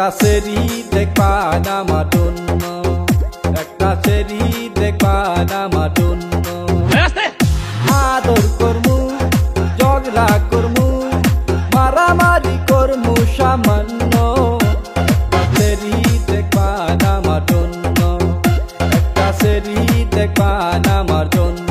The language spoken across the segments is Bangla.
একটা সেরি দেখবা না আমার জন্য, একটা সেরি দেখবা না আমার জন্য। আদর করমু, ঝগড়া করমু, মারামারি করমু সামান্য। একটা সেরি দেখবা না আমার জন্য, একটা সেরি দেখবা না আমার জন্য।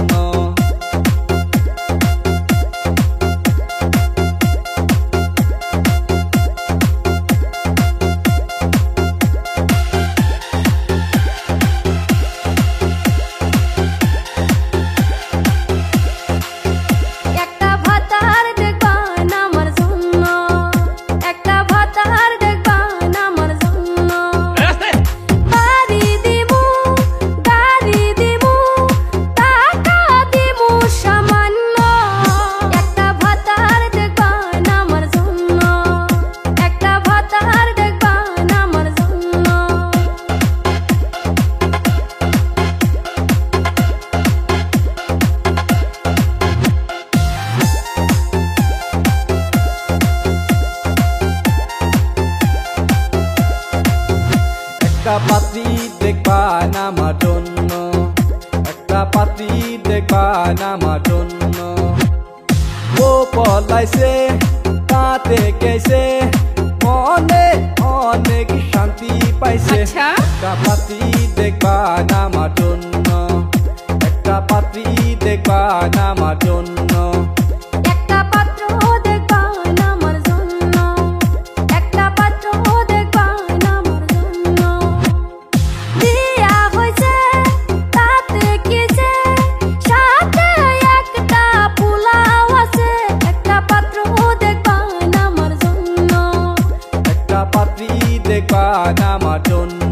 একটা পাত্রী দেখবা না আমার জন্য, একটা পাত্রী দেখবা না আমার জন্য। ও পলাইছে তাতে গেছে, মনে অনেক শান্তি পাইছে। একটা পাত্রী দেখবা না আমার জন্য, একটা পাত্রী দেখবা না আমার জন্য। দেখবা না আমার জন্য।